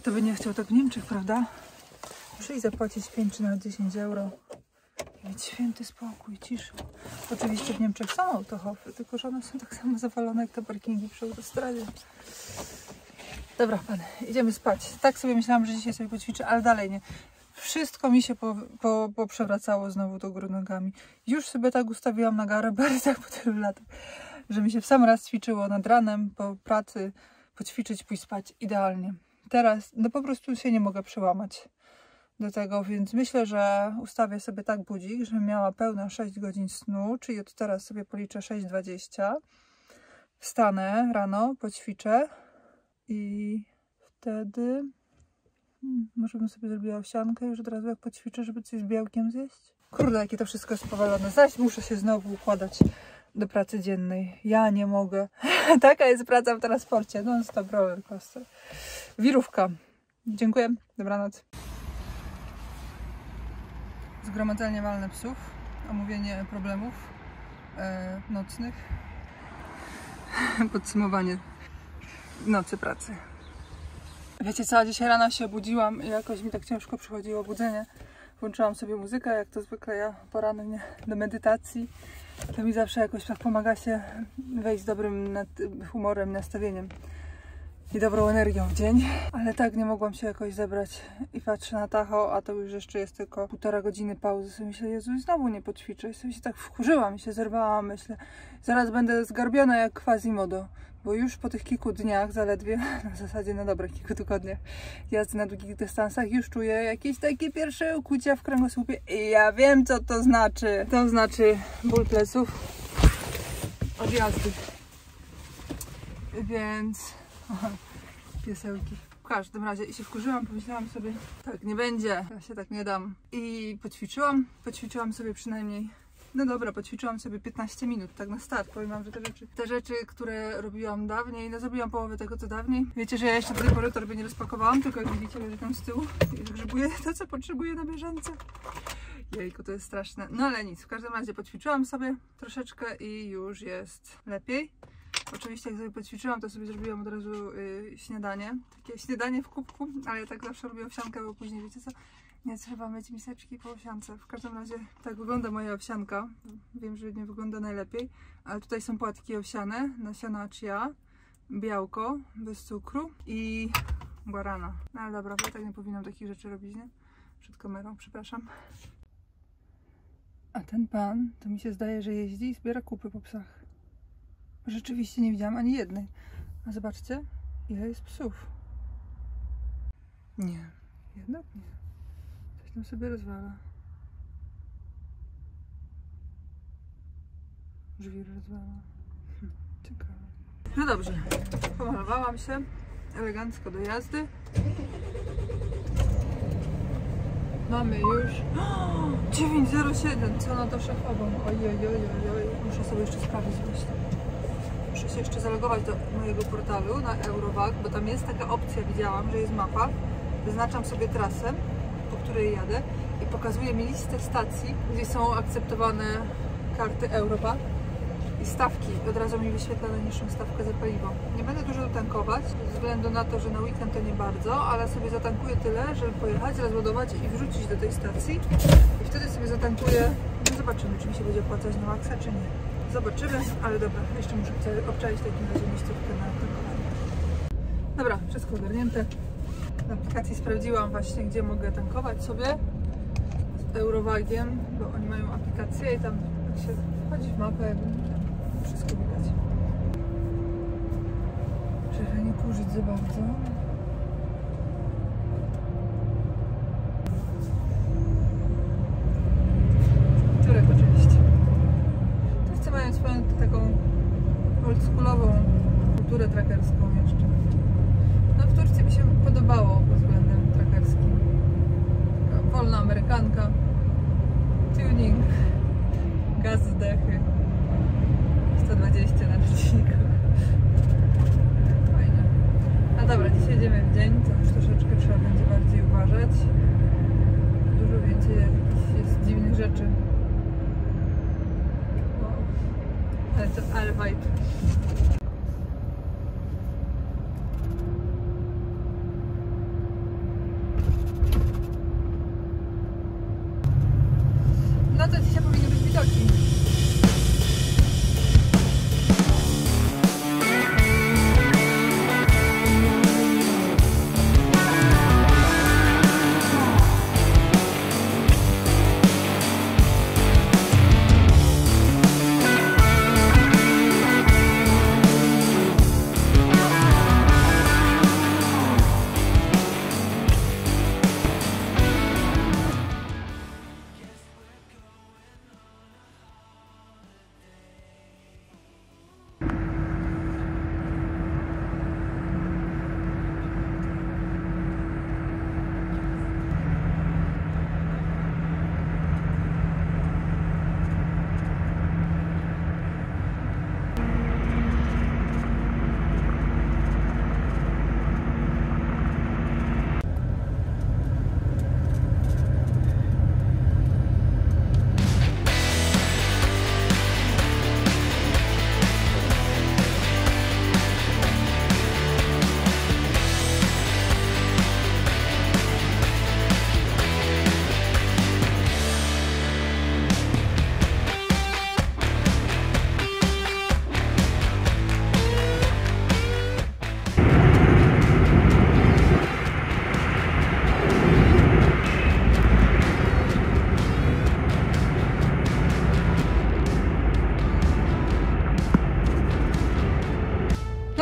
Kto by nie chciał tak w Niemczech, prawda? Muszę zapłacić 5 czy nawet 10 euro. Mieć święty spokój, ciszę. Oczywiście w Niemczech są autohofy, tylko że one są tak samo zawalone jak te parkingi przy autostradzie. Dobra, pany, idziemy spać. Tak sobie myślałam, że dzisiaj sobie poćwiczę, ale dalej nie. Wszystko mi się poprzewracało znowu do góry nogami. Już sobie tak ustawiłam na garbetach po tylu latach, że mi się w sam raz ćwiczyło nad ranem, po pracy, poćwiczyć, pójść spać idealnie. Teraz no po prostu się nie mogę przełamać do tego, więc myślę, że ustawię sobie tak budzik, żebym miała pełne 6 godzin snu, czyli od teraz sobie policzę 6:20. Wstanę rano, poćwiczę i wtedy może bym sobie zrobiła owsiankę już od razu jak poćwiczę, żeby coś z białkiem zjeść. Kurde, jakie to wszystko jest powalone. Zaś muszę się znowu układać do pracy dziennej. Ja nie mogę. Taka jest praca w transporcie. Non-stop roller coaster. Wirówka. Dziękuję. Dobranoc. Zgromadzenie walne psów. Omówienie problemów nocnych. Podsumowanie nocy pracy. Wiecie co, dzisiaj rano się obudziłam i jakoś mi tak ciężko przychodziło obudzenie. Włączyłam sobie muzykę, jak to zwykle ja porannie do medytacji. To mi zawsze jakoś tak pomaga się wejść z dobrym humorem, nastawieniem i dobrą energią w dzień. Ale tak nie mogłam się jakoś zebrać i patrzę na Tacho, a to już jeszcze jest tylko 1,5 godziny pauzy. Sobie myślę, Jezu, znowu nie poćwiczę. I sobie się tak wkurzyłam i się zerwałam, myślę, zaraz będę zgarbiona jak Quasimodo. Bo już po tych kilku dniach zaledwie, w zasadzie na dobrych kilku tygodniach jazdy na długich dystansach, już czuję jakieś takie pierwsze ukłucia w kręgosłupie i ja wiem, co to znaczy. To znaczy ból pleców od jazdy. Więc piesełki. W każdym razie i się wkurzyłam, pomyślałam sobie, tak nie będzie, ja się tak nie dam. I poćwiczyłam sobie przynajmniej. No dobra, poćwiczyłam sobie 15 minut, tak na start. Powiem wam, że te rzeczy, które robiłam dawniej, no zrobiłam połowę tego, co dawniej. Wiecie, że ja jeszcze do tej pory torby nie rozpakowałam, tylko jak widzicie, leży tam z tyłu i grzebuję to, co potrzebuję na bieżąco. Jejku, to jest straszne. No ale nic, w każdym razie poćwiczyłam sobie troszeczkę i już jest lepiej. Oczywiście jak sobie poćwiczyłam, to sobie zrobiłam od razu śniadanie. Takie śniadanie w kubku, ale ja tak zawsze robię owsiankę, bo później wiecie co? Nie trzeba myć miseczki po owsiance. W każdym razie tak wygląda moja owsianka. Wiem, że nie wygląda najlepiej, ale tutaj są płatki owsiane, nasiona chia, białko bez cukru i guarana. No ale dobra, bo ja tak nie powinnam takich rzeczy robić, nie? Przed kamerą, przepraszam. A ten pan, to mi się zdaje, że jeździ i zbiera kupy po psach. Rzeczywiście nie widziałam ani jednej. A zobaczcie, ile jest psów. Nie, jednak nie. Coś tam sobie rozwala. Żwir rozwala. Ciekawe. No dobrze, pomalowałam się elegancko do jazdy. Mamy już 9:07, co na to szefową. Ojej, muszę sobie jeszcze sprawdzić właśnie. Muszę się jeszcze zalogować do mojego portalu na Eurowag, bo tam jest taka opcja, widziałam, że jest mapa. Wyznaczam sobie trasę, po której jadę i pokazuje mi listę stacji, gdzie są akceptowane karty Eurowag i stawki. Od razu mi wyświetla najniższą stawkę za paliwo. Nie będę dużo tankować, ze względu na to, że na weekend to nie bardzo, ale sobie zatankuję tyle, żeby pojechać, rozładować i wrzucić do tej stacji. I wtedy sobie zatankuję, no zobaczymy, czy mi się będzie opłacać na maksa, czy nie. Zobaczymy, ale dobra, jeszcze muszę obczaić w takim razie miejscówkę na tankowanie. Dobra, wszystko ogarnięte. W aplikacji sprawdziłam właśnie, gdzie mogę tankować sobie z Eurowagiem, bo oni mają aplikację i tam jak się wchodzi w mapę, wszystko widać. Żeby nie kurzyć za bardzo. Turek oczywiście. Wszyscy mają swoją taką oldschoolową kulturę trackerską jeszcze. No w Turcji mi się podobało pod względem trackerskim. Taka wolna amerykanka. Tuning. Gaz z dechy. 120 na liczniku. Fajnie. No dobra, dzisiaj jedziemy w dzień, to już troszeczkę trzeba będzie bardziej uważać. Dużo więcej jakichś jest dziwnych rzeczy. Wow. Ale vibe.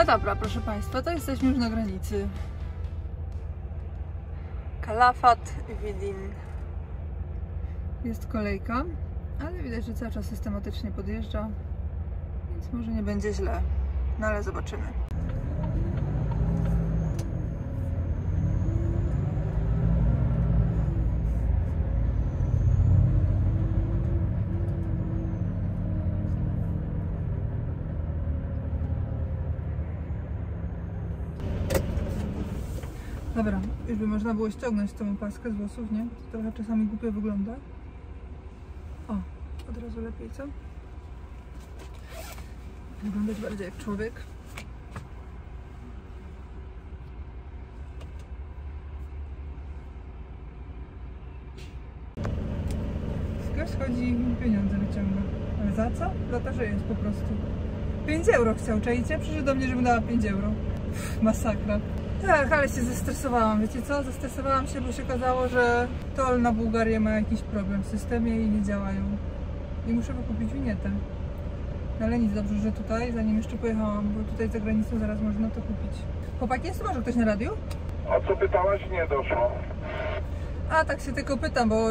No dobra, proszę Państwa, to jesteśmy już na granicy. Calafat Vidin. Jest kolejka, ale widać, że cały czas systematycznie podjeżdża, więc może nie będzie źle, no ale zobaczymy. Dobra, już by można było ściągnąć tą opaskę z włosów, nie? To trochę czasami głupio wygląda. O, od razu lepiej, co? Wyglądać bardziej jak człowiek. Ktoś chodzi i pieniądze wyciąga. Ale za co? Za to, że jest po prostu. 5 euro chciał, czajcie? Przyszedł do mnie, żebym dała 5 euro. Masakra. Tak, ale się zestresowałam, wiecie co? Zestresowałam się, bo się okazało, że toll na Bułgarię ma jakiś problem w systemie i nie działają. I muszę wykupić winietę. No ale nic, dobrze, że tutaj, zanim jeszcze pojechałam, bo tutaj za granicą zaraz można to kupić. Chłopaki, jest może ktoś na radiu? O co pytałaś? Nie doszło. A, tak się tylko pytam, bo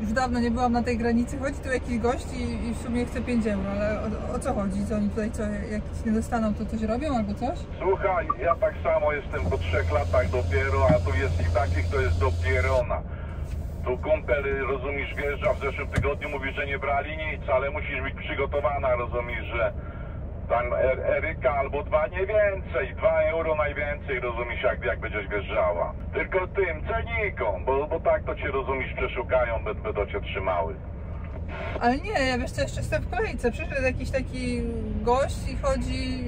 już dawno nie byłam na tej granicy. Chodzi tu jakiś gość i w sumie chce 5 euro, ale o co chodzi? Co oni tutaj, co, jak nie dostaną, to coś robią albo coś? Słuchaj, ja tak samo jestem po 3 latach dopiero, a tu jest ich takich, to jest dopierona. Tu kumpel, rozumiesz, wjeżdża w zeszłym tygodniu, mówi, że nie brali nic, ale musisz być przygotowana, rozumiesz, że tam Eryka albo 2, nie więcej, 2 euro najwięcej, rozumiesz, jak będziesz wjeżdżała. Tylko tym cenikom, bo tak to cię, rozumiesz, przeszukają, będą cię trzymały. Ale nie, ja wiesz co, jeszcze jestem w kolejce. Przyszedł jakiś taki gość i chodzi,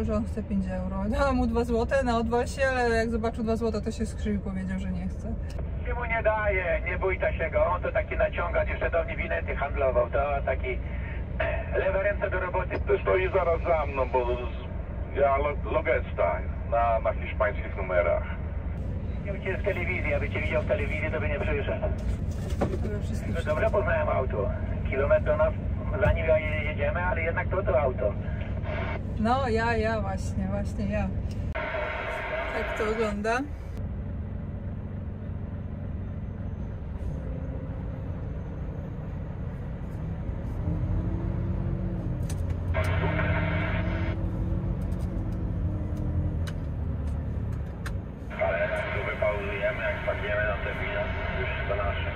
że on chce 5 euro. Dałam mu 2 zł na odwal się, ale jak zobaczył 2 zł, to się skrzywił i powiedział, że nie chce. Się mu nie daje, nie bójta się go, on to taki naciągacz, jeszcze do mnie winety handlował, to taki lewe ręce do roboty. To stoi zaraz za mną, bo ja Logesta na hiszpańskich numerach. Nie cię z telewizji, aby cię widział w telewizji, to by nie przyszedł. No dobra, poznałem auto. Kilometr do nas, zanim jedziemy, ale jednak to auto. No, ja właśnie ja. Tak to wygląda. Ale tu wypauzujemy, jak spadniemy na te wino, już to nasze.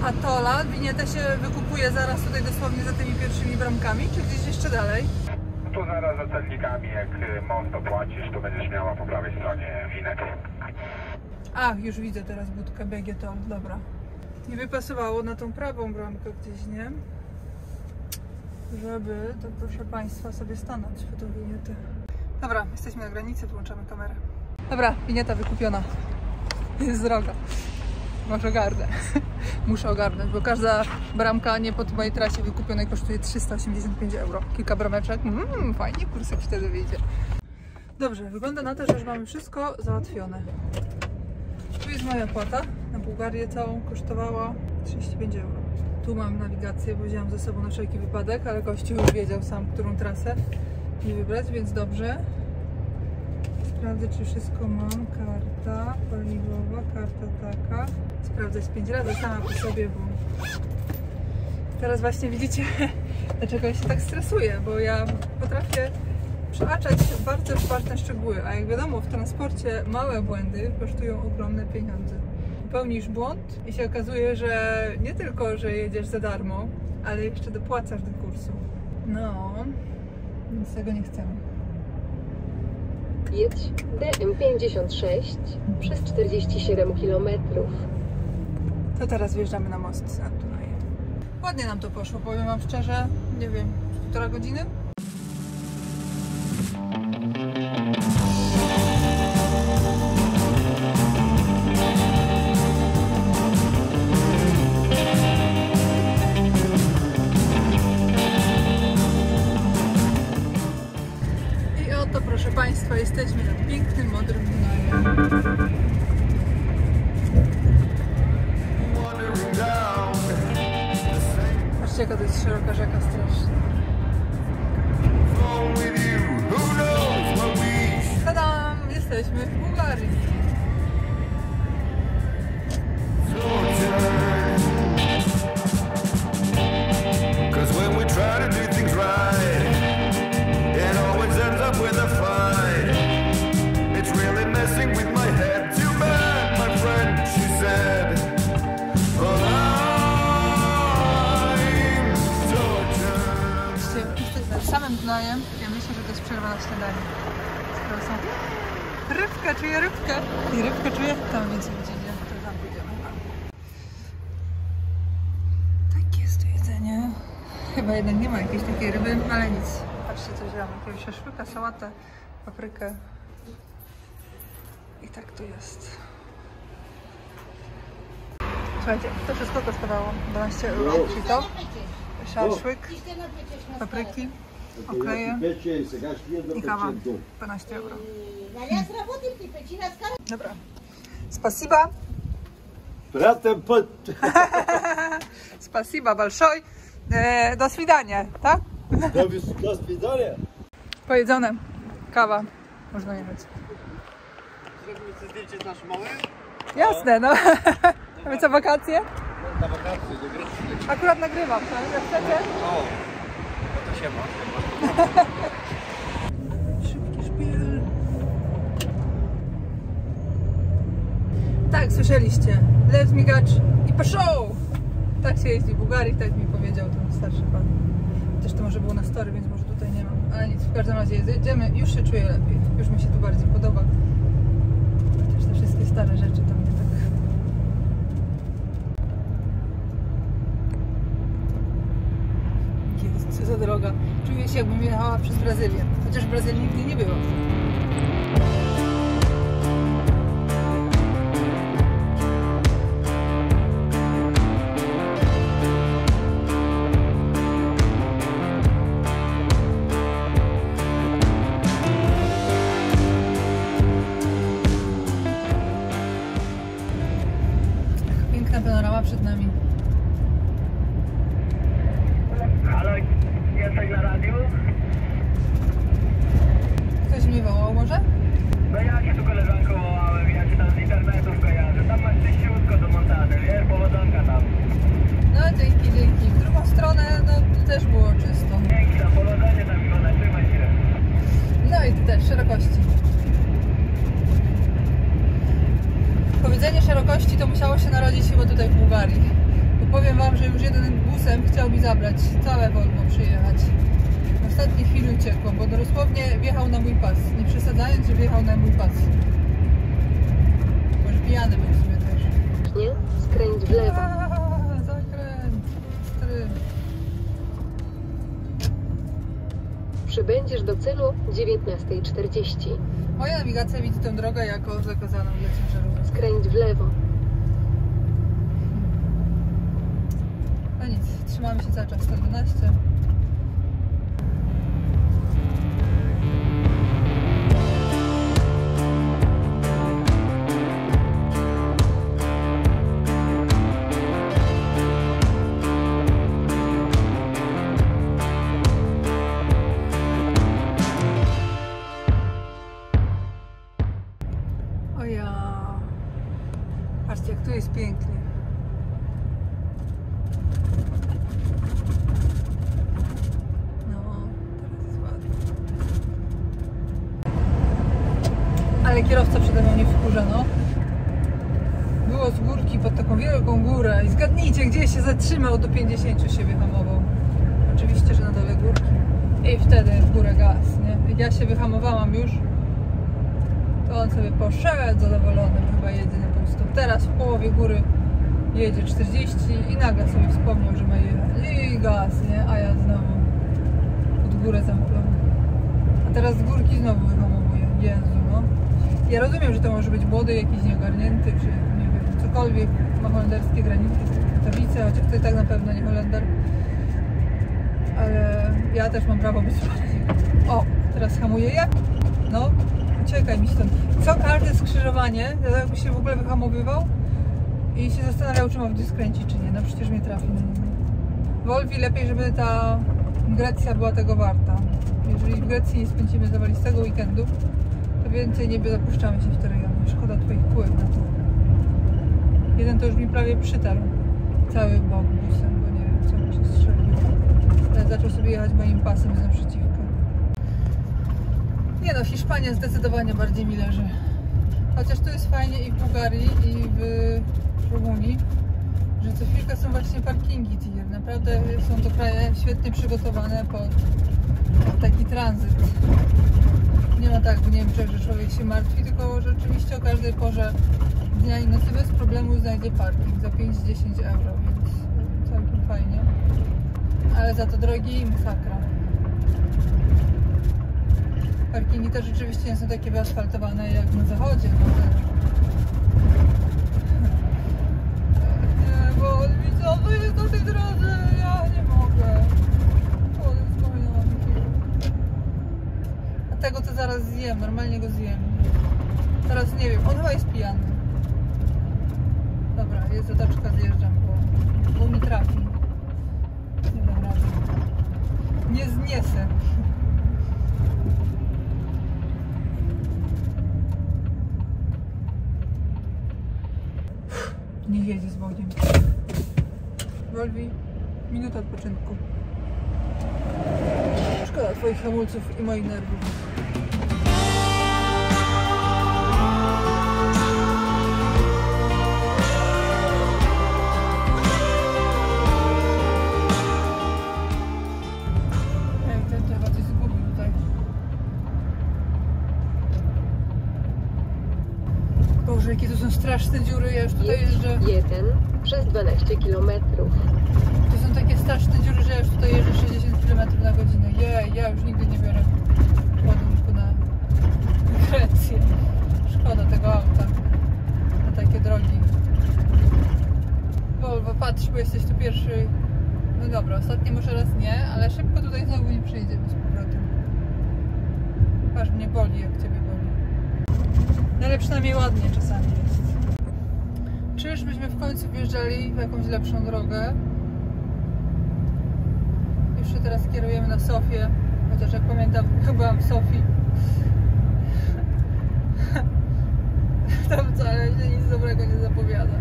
A tola, winietę się wykupuje zaraz tutaj dosłownie za tymi pierwszymi bramkami, czy gdzieś jeszcze dalej? Tu zaraz za celnikami, jak most opłacisz, to będziesz miała po prawej stronie winety. A, już widzę teraz budkę BG Toll, dobra. Nie wypasowało na tą prawą bramkę gdzieś, nie? Żeby, to proszę Państwa, sobie stanąć w tą winietę. Dobra, jesteśmy na granicy, włączamy kamerę. Dobra, winieta wykupiona. Jest droga. Może ogarnę. Muszę ogarnąć, bo każda bramka nie pod mojej trasie wykupionej kosztuje 385 euro. Kilka brameczek. Fajnie, kursek wtedy wyjdzie. Dobrze, wygląda na to, że już mamy wszystko załatwione. Tu jest moja opłata. Na Bułgarię całą kosztowała 35 euro. Tu mam nawigację, bo wzięłam ze sobą na wszelki wypadek, ale gościu już wiedział sam, którą trasę mi wybrać, więc dobrze. Sprawdzę, czy wszystko mam. Karta paliwowa, karta taka. Sprawdzę z 5 razy sama po sobie, bo teraz właśnie widzicie, dlaczego ja się tak stresuję, bo ja potrafię przeaczać bardzo ważne szczegóły, a jak wiadomo, w transporcie małe błędy kosztują ogromne pieniądze. Popełnisz błąd i się okazuje, że nie tylko, że jedziesz za darmo, ale jeszcze dopłacasz do kursu. No, więc tego nie chcemy. Jedź DM56 przez 47 km. To teraz wjeżdżamy na most nad Dunajem. Ładnie nam to poszło, powiem Wam szczerze, nie wiem, 1,5 godziny? Państwa, jesteśmy nad pięknym, modrym Dunajem. Patrzcie, jaka to jest szeroka rzeka, strasznie. Tadam! Jesteśmy w Bułgarii. Samym Dunajem, ja myślę, że to jest przerwa na śniadanie. Skoro są... Rybkę, czuję rybkę. I rybkę czuję, tam więcej ludzi idzie, to tam pójdziemy. Tak jest to jedzenie. Chyba jednak nie ma jakiejś takiej ryby, ale nic. Patrzcie, co wziąłam. Jakiegoś szaszłyka, sałatę, paprykę. I tak to jest. Słuchajcie, to wszystko kosztowało 12 €, czyli to, szaszłyk, papryki, okleje i kawa 12 €. Dobra. Spasiba. Spasiba большой. Do свидания, tak? Do свидания. Pojedzone. Kawa. Można jechać. Zrobimy sobie zdjęcie z naszym małym? Jasne, no. A my co, wakacje? Na wakacje, do Grecji. Akurat nagrywam, tak? Jak chcecie? O, no to się ma. Szybki szpil. Tak, słyszeliście. Lew, migacz i poszło! Tak się jeździ w Bułgarii, tak mi powiedział ten starszy pan. Chociaż to może było na story, więc może tutaj nie mam. Ale nic, w każdym razie jedziemy, już się czuję lepiej. Już mi się tu bardziej podoba. Chociaż te wszystkie stare rzeczy tam nie tak. Jest, co za droga. Czuję się, jakbym jechała przez Brazylię. Chociaż w Brazylii nigdy nie było. Piękna panorama przed nami. Halo, jesteś na radiu? Ktoś mnie wołał może? No ja się tu koleżanką wołałem, ja się tam z internetów kojarzę. Tam masz czyściutko do montaży, wiesz, powodzonka tam. No dzięki, dzięki. W drugą stronę, no tu też było czysto. Dzięki za powodzenie tam, Iwona, trzymaj się. No i tu też, szerokości. Powiedzenie szerokości to musiało się narodzić chyba tutaj w Bułgarii. Bo powiem wam, że już jeden busem chciał mi zabrać całe Volvo przyjechać. W ostatniej chwili uciekło, bo dosłownie wjechał na mój pas. Nie przesadzając, że wjechał na mój pas. Może pijany był w sumie też. Nie? Skręć w lewo. Zakręt. Stry. Przybędziesz do celu 19:40. Moja nawigacja widzi tę drogę jako zakazaną dla ciężarówek. Skręć w lewo. No nic, trzymamy się cały czas 112. O ja. Patrzcie, jak tu jest pięknie. No, teraz jest ładnie. Ale kierowca przede mną nie wkurza, no. Było z górki pod taką wielką górę i zgadnijcie, gdzie się zatrzymał, do 50 się wyhamował. Oczywiście, że na dole górki. I wtedy w górę gaz, nie? Jak ja się wyhamowałam już, to on sobie poszedł zadowolony, chyba jedzie na pusto. Teraz w połowie góry jedzie 40 i nagle sobie wspomniał, że ma jechać. I gaz, nie? A ja znowu pod górę zamknąłem. A teraz z górki znowu wyhamowuję. Jezu, no. Ja rozumiem, że to może być młody, jakiś nieogarnięty, czy nie wiem, cokolwiek. Ma holenderskie tablice, chociaż to i tak na pewno nie Holender. Ale ja też mam prawo być bardziej. O, teraz hamuję je. No, uciekaj mi stąd. Co każde skrzyżowanie, ja jakby się w ogóle wyhamowywał i się zastanawiał, czy mam gdzieś skręcić, czy nie. No przecież mnie trafi na niego. Wolwi lepiej, żeby ta Grecja była tego warta. Jeżeli w Grecji nie spędzimy zawalistego weekendu, to więcej nie zapuszczamy się w te rejony. Szkoda twoich kółek na to. Jeden to już mi prawie przytarł cały bok busem, bo nie wiem, co mu się strzeliło. Ale zaczął sobie jechać moim pasem z naprzeciwka. Nie no, Hiszpania zdecydowanie bardziej mi leży. Chociaż tu jest fajnie i w Bułgarii, i w Rumunii, że co chwilkę są właśnie parkingi tier. Naprawdę są to kraje świetnie przygotowane pod taki tranzyt. Nie ma tak w Niemczech, że człowiek się martwi, tylko rzeczywiście o każdej porze dnia i nocy bez problemu znajdzie parking za 5-10 euro, więc całkiem fajnie. Ale za to drogi i masakra. Parkingi też rzeczywiście nie są takie wyasfaltowane jak na zachodzie. Nie, bo widzowie jest na tej drodze, ja nie mogę. O, jest kochany. A tego to zaraz zjem, normalnie go zjem. Teraz nie wiem, on chyba jest pijany. Dobra, jest zatoczka, zjeżdżam, bo mi trafi. Nie dam rady. Nie zniesę. Nie jedzie z Bogiem. Wolwi, minuta odpoczynku. Szkoda twoich hamulców i moich nerwów. Ej, ten to chyba coś zgubił tutaj. Boże, jakie to są straszne dziury, ja już tutaj jeżdżę. 1 przez 12 km. To są takie straszne dziury, że ja już tutaj jeżdżę 60 km na godzinę. Jej, ja już nigdy nie biorę ładunku na Grecję. Szkoda tego auta na takie drogi. Volvo, patrz, bo jesteś tu pierwszy. No dobra, ostatni może raz nie, ale szybko tutaj znowu nie przyjdziemy z powrotem. Patrz, mnie boli, jak ciebie boli. No ale przynajmniej ładnie czasami jest. Czyżbyśmy w końcu wjeżdżali w jakąś lepszą drogę? Już się teraz kierujemy na Sofię, chociaż jak pamiętam, byłam w Sofii. Tam wcale się nic dobrego nie zapowiada.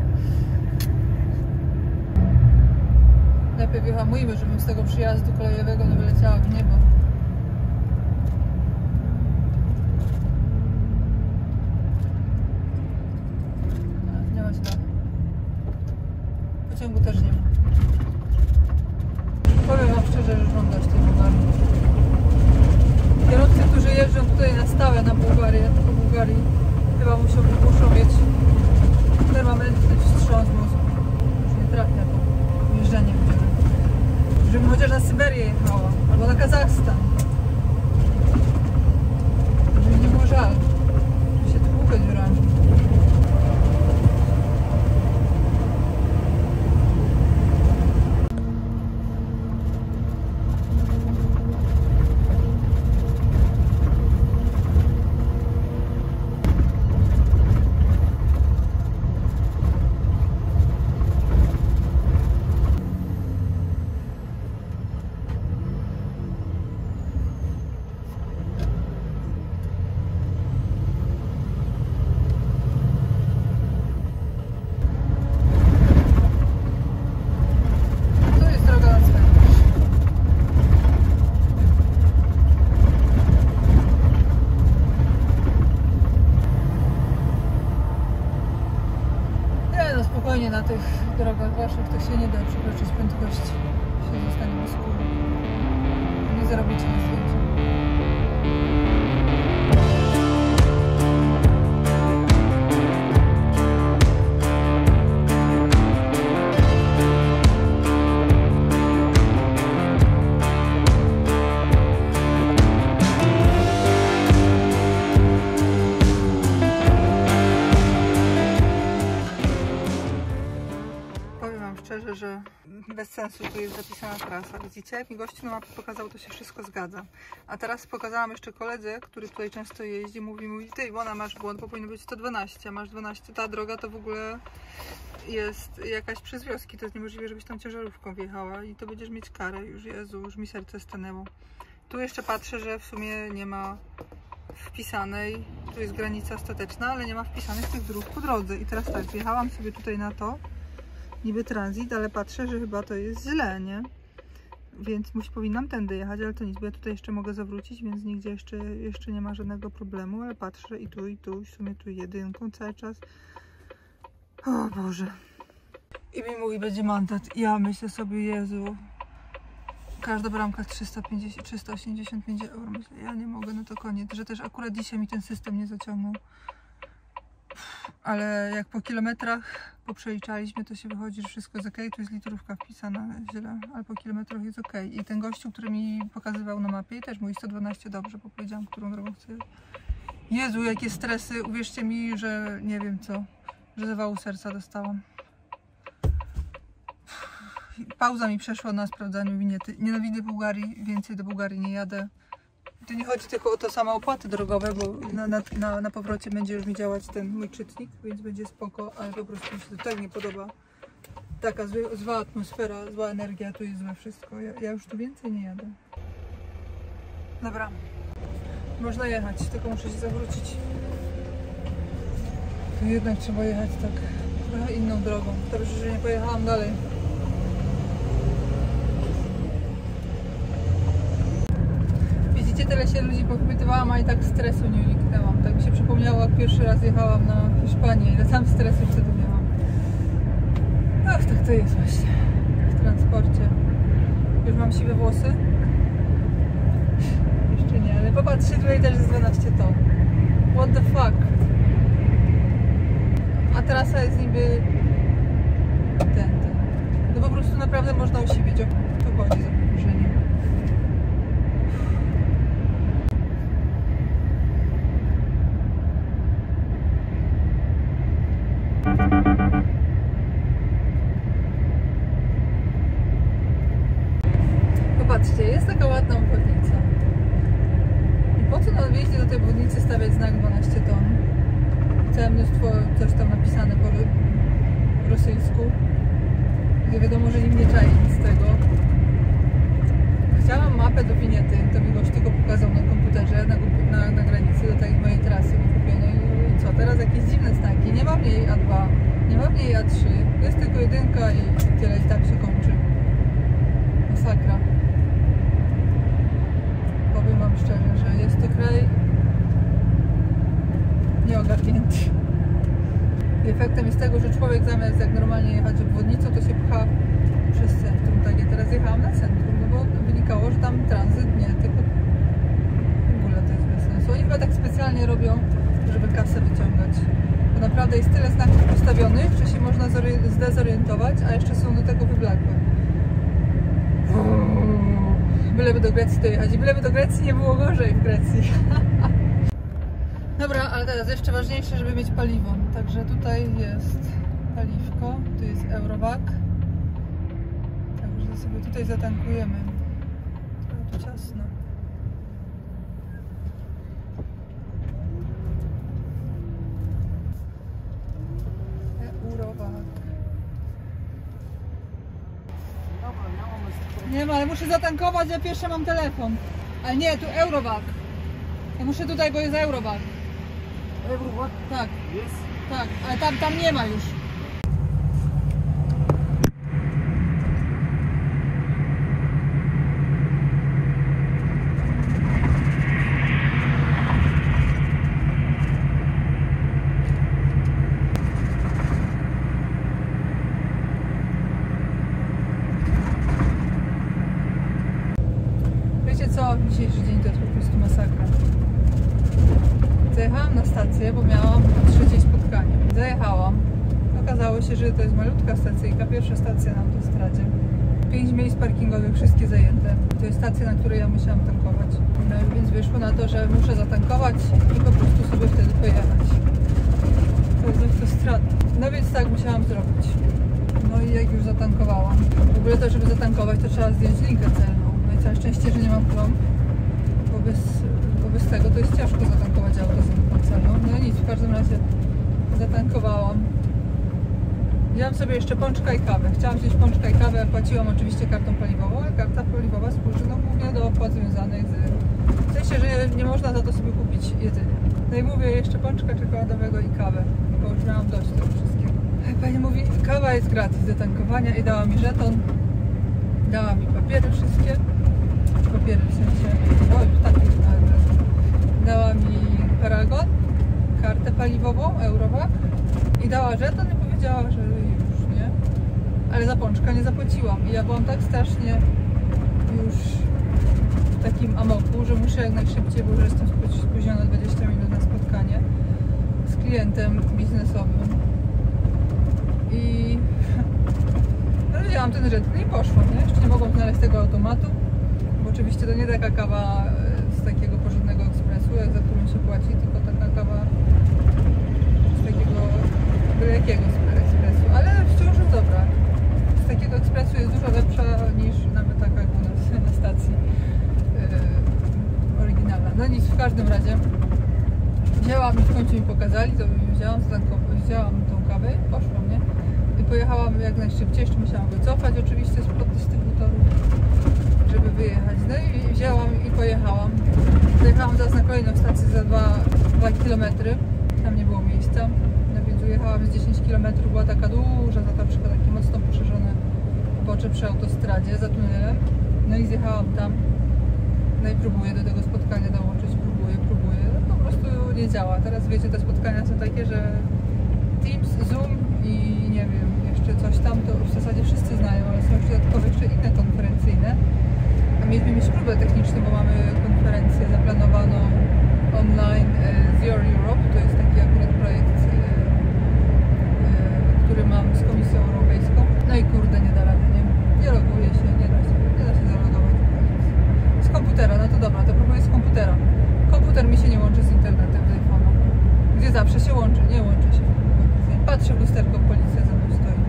Lepiej wyhamujmy, żebym z tego przyjazdu kolejowego nie wyleciała w niebo. Nie ma źle. Pociągu też nie ma. Powiem wam szczerze, że żądasz tej Bułgarii. Kierowcy, którzy jeżdżą tutaj na stałe na Bułgarię, po Bułgarii, chyba muszą mieć permanentny wstrząs mózgu. Już nie trafia to jeżdżenie w górę. Żebym chociaż na Syberię jechała, albo na Kazachstan. Żeby nie było żal, że się tłukę dziurami. Spokojnie na tych drogach waszych to się nie da przekroczyć prędkości. Się zostanie bez skóry. Nie zarobicie na zdjęciu. Szczerze, że bez sensu tu jest zapisana trasa. Widzicie, jak mi gościu na mapie pokazał, to się wszystko zgadza. A teraz pokazałam jeszcze koledze, który tutaj często jeździ, mówi, ty Iwona, masz błąd, bo powinno być 112, a masz 12. Ta droga to w ogóle jest jakaś przez wioski, to jest niemożliwe, żebyś tą ciężarówką wjechała i to będziesz mieć karę. Już Jezu, już mi serce stanęło. Tu jeszcze patrzę, że w sumie nie ma wpisanej, tu jest granica ostateczna, ale nie ma wpisanych tych dróg po drodze. I teraz tak, wjechałam sobie tutaj na to, niby transit, ale patrzę, że chyba to jest źle, nie? Więc powinnam tędy jechać, ale to nic, bo ja tutaj jeszcze mogę zawrócić, więc nigdzie jeszcze nie ma żadnego problemu, ale patrzę i tu, w sumie tu jedynką cały czas. O Boże. I mi mówi, będzie mandat. Ja myślę sobie, Jezu, każda bramka 385 euro. Myślę, ja nie mogę, no to koniec. Że też akurat dzisiaj mi ten system nie zaciągnął. Ale jak po kilometrach poprzeliczaliśmy, to się wychodzi, że wszystko jest ok. Tu jest litrówka wpisana źle, ale po kilometrach jest ok. I ten gościu, który mi pokazywał na mapie, też mówi 112 dobrze, bo powiedziałam, którą drogą chcę. Jezu, jakie stresy. Uwierzcie mi, że nie wiem co, że zawału serca dostałam. Pauza mi przeszła na sprawdzaniu winiety. Nienawidzę Bułgarii, więcej do Bułgarii nie jadę. Tu nie chodzi tylko o to same opłaty drogowe, bo na powrocie będzie już mi działać ten mój czytnik, więc będzie spoko, ale po prostu mi się to tak nie podoba. Taka zła atmosfera, zła energia, tu jest złe wszystko. Ja już tu więcej nie jadę. Dobra, można jechać, tylko muszę się zawrócić. Tu jednak trzeba jechać tak trochę inną drogą. Dobrze, że nie pojechałam dalej. Tyle się ludzi pochwytywałam, a i tak stresu nie uniknęłam. Tak mi się przypomniało, jak pierwszy raz jechałam na Hiszpanię, ile tam stresu wtedy miałam. Ach, tak to jest właśnie w transporcie. Już mam siwe włosy? Jeszcze nie, ale popatrzcie, tutaj też jest 12 ton. What the fuck? A trasa jest niby ten. No po prostu naprawdę można usiwieć. Tu chodzi za popruszeniem. Popatrzcie, jest taka ładna obwodnica. I po co na wjeździe do tej obwodnicy stawiać znak 12 ton? Całe mnóstwo coś tam napisane po rosyjsku. Gdzie wiadomo, że nikt nie czai nic z tego. Chciałam mapę do winiety, to mi gość tylko pokazał na komputerze, na granicy do tej mojej trasy wykupionej. I co, teraz jakieś dziwne znaki. Nie ma w niej A2, nie ma w niej A3. Jest tylko jedynka i tyle, i tak się kończy. Masakra. Powiem wam szczerze, że jest to kraj nieogarnięty. I efektem jest tego, że człowiek zamiast jak normalnie jechać obwodnicą, to się pcha przez centrum. Tak, ja teraz jechałam na centrum, no bo wynikało, że tam tranzyt nie, tylko w ogóle to jest bez sensu. Oni chyba tak specjalnie robią, żeby kasę wyciągać. Bo naprawdę jest tyle znaków postawionych, że się można zdezorientować, a jeszcze są do tego wyblakłe. Byleby do Grecji dojechać i byleby do Grecji nie było gorzej w Grecji. Dobra, ale teraz jeszcze ważniejsze, żeby mieć paliwo. Także tutaj jest paliwko, tu jest Eurovac. Także sobie tutaj zatankujemy. Trochę tu ciasno. Eurovac. Nie ma, ale muszę zatankować, ja pierwsze mam telefon. Ale nie, tu Eurovac. Ja muszę tutaj, bo jest Eurovac. Eurovac? Tak. Jest? Tak, ale tam nie ma już. Wiecie co? Dzisiejszy dzień to jest po prostu masakra. Zajechałam na stację, bo miałam trzecie spotkanie. Zajechałam. Okazało się, że to jest malutka stacyjka, pierwsza stacja na autostradzie. 5 miejsc parkingowych, wszystkie zajęte. To jest stacja, na której ja musiałam tankować. No więc wyszło na to, że muszę zatankować i po prostu sobie wtedy pojechać. To jest autostrada. No więc tak musiałam zrobić. No i jak już zatankowałam, w ogóle to, żeby zatankować, to trzeba zdjąć linkę celną. No i całe szczęście, że nie mam plomb, bo bez tego to jest ciężko zatankować auto z linką celną. No i nic, w każdym razie zatankowałam. Wziąłam sobie jeszcze pączka i kawę. Chciałam wziąć pączka i kawę, płaciłam oczywiście kartą paliwową, ale karta paliwowa służy głównie do opłat związanych z... W sensie, że nie można za to sobie kupić jedzenia. No i mówię jeszcze pączka czekoladowego i kawę, bo już miałam dość tego wszystkiego. Pani mówi, kawa jest gratis do tankowania i dała mi żeton, dała mi papiery wszystkie, papiery w sensie, dała mi paragon, kartę paliwową, Eurovac i dała żeton i powiedziała, że już nie, ale za pączka nie zapłaciłam i ja byłam tak strasznie już w takim amoku, że muszę jak najszybciej, bo już jestem spóźniona 20 minut na spotkanie z klientem biznesowym i wzięłam ten żeton i poszłam, nie? Jeszcze nie mogłam znaleźć tego automatu, bo oczywiście to nie taka kawa z takiego porządnego ekspresu, jak za którą się płaci, tylko taka kawa z takiego jakiego ekspresu, ale wciąż jest dobra. Z takiego ekspresu jest dużo lepsza niż nawet taka jak u nas na stacji oryginalna. No nic, w każdym razie wzięłam i w końcu mi pokazali, to wzięłam tą kawę i poszłam, nie? I pojechałam jak najszybciej, jeszcze musiałam wycofać oczywiście spod dystrybutorów, żeby wyjechać. No i wzięłam i pojechałam. Dojechałam zaraz na kolejną stację za 2 km, tam nie było miejsca, no więc ujechałam z 10 km, była taka duża zatoczka, takie mocno poszerzone pobocze przy autostradzie za tunelem. No i zjechałam tam, no i próbuję do tego spotkania dołączyć, próbuję, no po prostu nie działa. Teraz wiecie, te spotkania są takie, że Teams, Zoom i nie wiem, jeszcze coś tam, to w zasadzie wszyscy znają, ale są już dodatkowe jeszcze inne konferencyjne. A mieliśmy mieć próbę techniczną, bo mamy konferencję zaplanowaną online z Your Europe, to jest taki akurat projekt, który mam z Komisją Europejską. No i kurde, nie da rady, nie loguje się, nie da się zalogować. Z komputera, no to dobra, to próbuję z komputera. Komputer mi się nie łączy z internetem, z iPhone'a. Gdzie zawsze się łączy, nie łączy się. Patrzę w lusterko, policja za mną stoi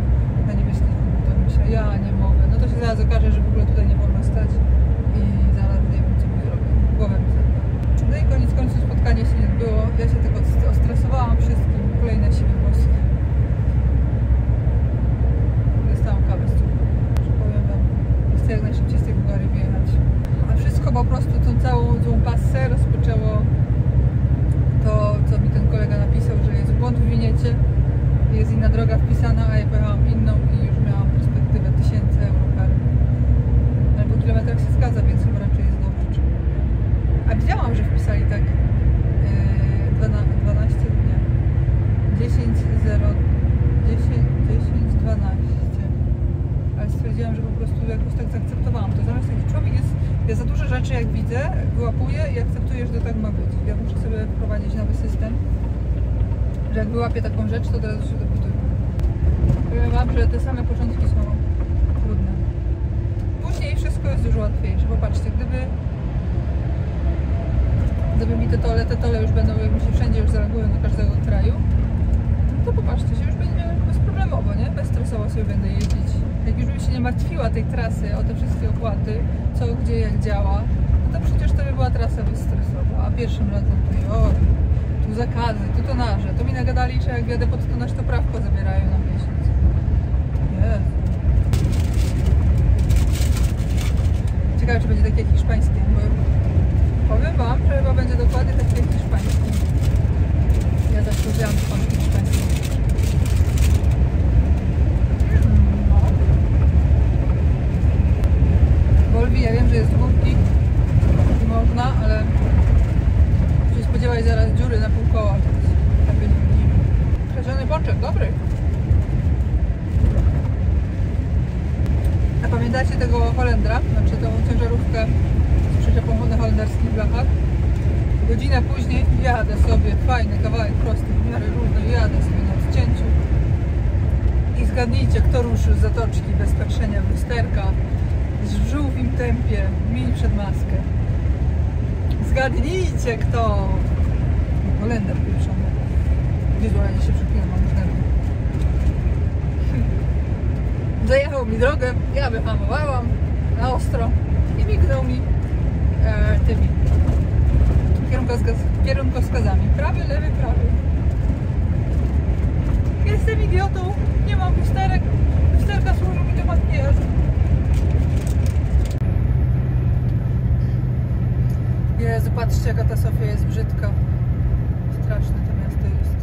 na niebieskim komputerze. Myślę, ja nie mogę. No to się zaraz okaże, że w ogóle tutaj nie wolno stać i zaraz nie wiem, co mi zrobię. Głowę mi zabrała. No i koniec końców spotkanie się nie odbyło. Ja się tylko ostresowałam wszystkim. Kolejne siwe włosy. Dostałam kawę z cukru. Powiem wam, chcę jak najszybciej z tej Bułgarii wyjechać. A wszystko po prostu tą całą złą passę rozpoczęło to, co mi ten kolega napisał, że jest błąd w winiecie. Jest inna droga wpisana, a ja pojechałam inną i już miałam perspektywę 1000 euro kary. Ale po kilometrach się zgadza, więc chyba raczej jest dobrze. A widziałam, że wpisali tak 12 dnia. 10, 12. Ale stwierdziłam, że po prostu jakoś tak zaakceptowałam to. Zamiast taki człowiek jest, ja za duże rzeczy jak widzę, wyłapuję i akceptuję, że to tak ma być. Ja muszę sobie wprowadzić nowy system, że jak wyłapię taką rzecz, to od razu się dobuduję. Powiem wam, że te same początki są trudne. Później wszystko jest dużo łatwiejsze. Popatrzcie, gdyby mi te tole już będą, jak mi się wszędzie już zareagują do każdego kraju, to popatrzcie, się już będzie bezproblemowo, nie? Bezstresowo sobie będę jeździć. Jak już bym się nie martwiła tej trasy, o te wszystkie opłaty, co, gdzie, jak działa, no to przecież to by była trasa bezstresowa. A pierwszym razem tu zakazy, tu tonaże. To mi nagadali, że jak wjadę pod tonaż, to prawko zabierają na miesiąc. Jezu. Ciekawe, czy będzie takie jak hiszpańskie, bo powiem wam, że chyba będzie dokładnie takie jak hiszpańskie. Ja zawsze użyłam hiszpańskie. No. Volvi, ja wiem, że jest górki i można, ale się spodziewaj zaraz dziury na pół koła. Kradziony pączek, dobry. A pamiętacie tego Holendra? Znaczy tą ciężarówkę z przyczepą na holenderskich blachach? Godzinę później jadę sobie, fajny kawałek prosty, w miarę równy, jadę sobie na odcięciu. I zgadnijcie, kto ruszył z zatoczki bez patrzenia w lusterka, w żółwim tempie, mil przed maskę. Zgadnijcie, kto! Holender pieprzony. Jezu, ale się przeklinam, mam już nerwy. zajechał mi drogę, ja wyhamowałam na ostro i mignął mi tymi kierunkowskazami. Prawy, lewy, prawy. Jestem idiotą, nie mam lusterek. Lusterka służą mi do makijażu. Jezu, patrzcie, jaka ta Sofia jest brzydka. Straszne to miasto jest.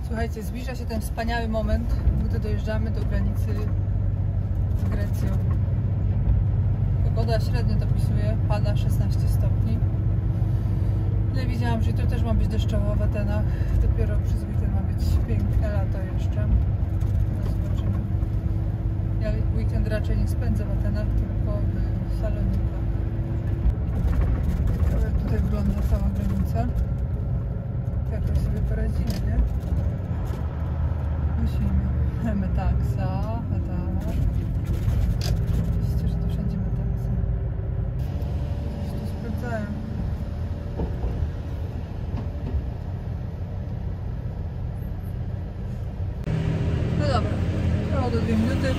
Słuchajcie, zbliża się ten wspaniały moment, gdy dojeżdżamy do granicy z Grecją. Pogoda średnio dopisuje, pada 16 stopni. Ale widziałam, że jutro też ma być deszczowo w Atenach. Dopiero przez weekend ma być piękne lato jeszcze. No zobaczymy. Ja weekend raczej nie spędzę w Atenach, tylko w Salonikach. Jak tutaj wygląda cała granica. Jakoś sobie poradzimy, nie? Musimy. Metaksa, tak. Oczywiście, że to wszędzie metaksa. Coś tu sprawdzają. No dobra. Trwało do 2 minuty.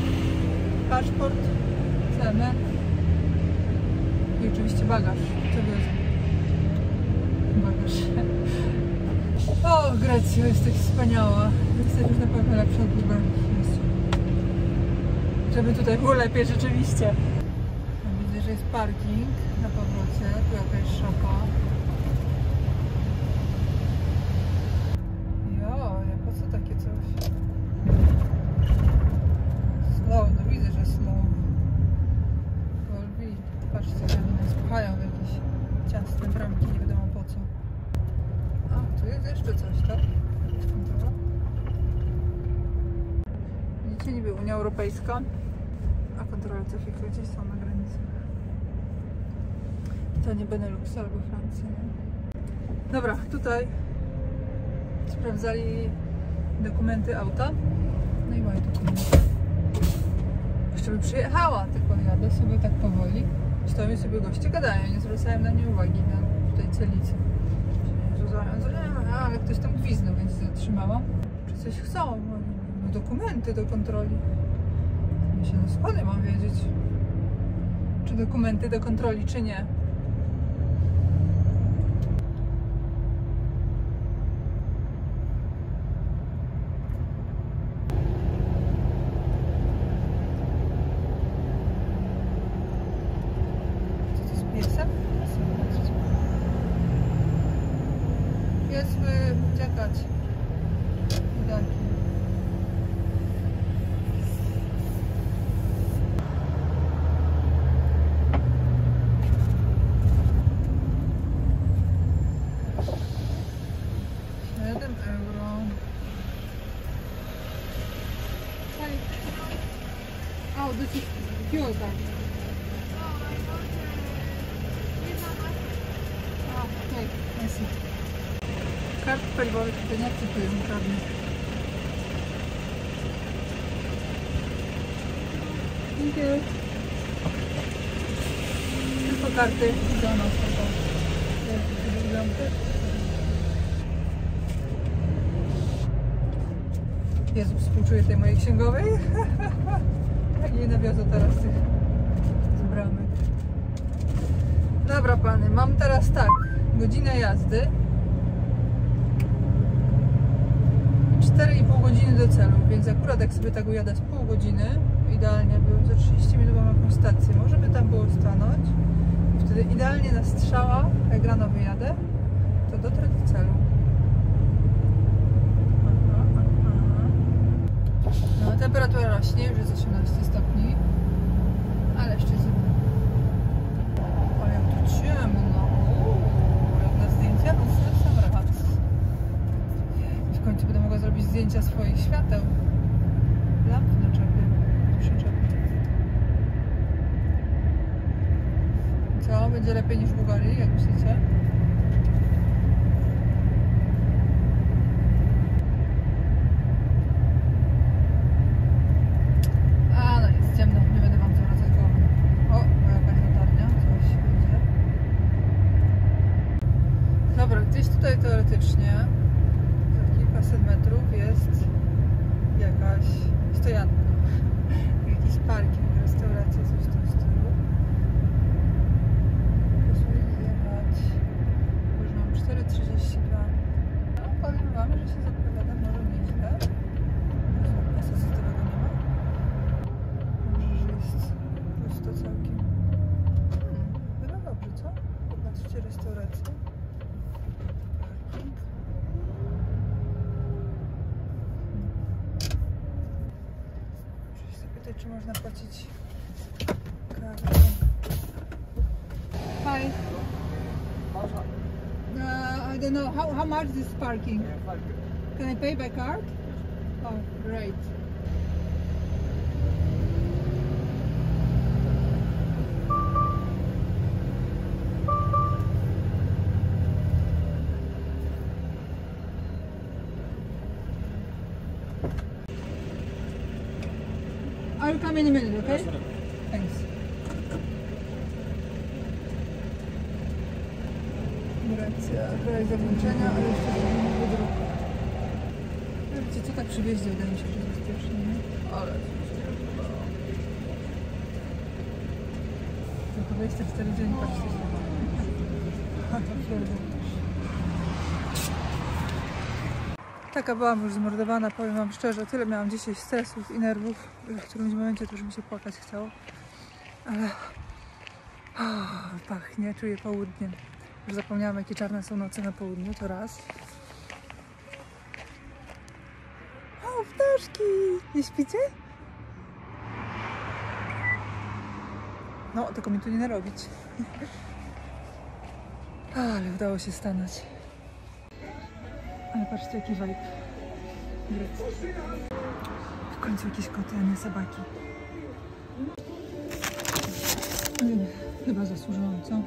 Paszport, CMN i oczywiście bagaż. Co wiozę? Bagaż. O, Grecja, jesteś wspaniała. Jesteś już na pewno lepsza od Bułgarii. Żeby tutaj było lepiej rzeczywiście. Widzę, że jest parking na powrocie. Tu jakaś szopa. Jo, po co takie coś? Slow, no widzę, że slow. Volvi. Patrzcie, że nas pchają w jakieś ciasne bramki, nie wiadomo po co. A, tu jest jeszcze coś, tak? Widzicie, niby Unia Europejska, a kontrole co chwilę gdzieś są na granicy. To nie Benelux albo Francja, nie? Dobra, tutaj sprawdzali dokumenty auta. No i moje dokumenty. Jeszcze by przyjechała, tylko jadę sobie tak powoli. Stoją sobie goście, gadają, nie zwracałem na nie uwagi, na tutaj celicę. Ale ktoś tam gwizdnął, więc się zatrzymałam. Czy coś chcą? No, dokumenty do kontroli. Myślę, no skąd ja mam wiedzieć, czy dokumenty do kontroli, czy nie. Co to z piesem? Pies by uciekać. Widaki. €7. Oh, this is fuel card. Oh, okay, I see. Kart paliwowych tutaj nie akceptuję żadnych. Dziękuję. Tylko karty do nas. Jezu, współczuję tej mojej księgowej. Jak jej nawiozę teraz tych z bramy. Dobra pany, mam teraz tak, godzinę jazdy. 4,5 godziny do celu, więc akurat jak sobie tak ujadę z pół godziny, idealnie było za 30 minut mam jakąś stację, może by tam było stanąć. Wtedy idealnie na strzała, jak rano wyjadę, to dotrę do celu. No, temperatura rośnie, już jest 18 stopni, ale jeszcze zimno. Ale jak to ciemno, jak na zdjęciach, to sam relaks. I w końcu będę mogła zrobić zdjęcia swoich świateł. Lamp przyczepię. Co? Będzie lepiej niż w Bułgarii, jak myślicie? A, no jest ciemno, nie będę wam zawracać głowy. O, jakaś latarnia, coś będzie. Dobra, gdzieś tutaj teoretycznie za kilkaset metrów jest jakaś stojanka. Jakiś parking, restauracja, coś w tym stylu. Pozwolę jechać. Już mam 4,32. No, powiem wam, że się zapowiada może nieźle. Pasa systemowego nie ma. Może, że jest pusto całkiem. Chyba dobrze, co? Popatrzcie, restauracja. Parking. Muszę się zapytać, czy można płacić kartą. Hi. I don't know how much this parking. Can I pay by card? Oh, great. I'll come in a minute, okay? Thanks. Racja, kraj zakończenia, ale jeszcze nie wydruk. Wiecie co, tak przy wjeździe wydaje mi się, że jest bezpiecznie, nie? Ale tylko 24 dzień, patrzcie się. Taka byłam już zmordowana, powiem wam szczerze, tyle miałam dzisiaj stresów i nerwów, że w którymś momencie to już mi się płakać chciało. Ale pachnie, czuję południem. Już zapomniałam, jakie czarne są noce na południu, to raz. O, ptaszki! Nie śpicie? No, tylko mi tu nie narobić. Ale udało się stanąć. Ale patrzcie, jaki vibe. Grecji. W końcu jakieś koty, a nie sabaki. Chyba zasłużyłam, co?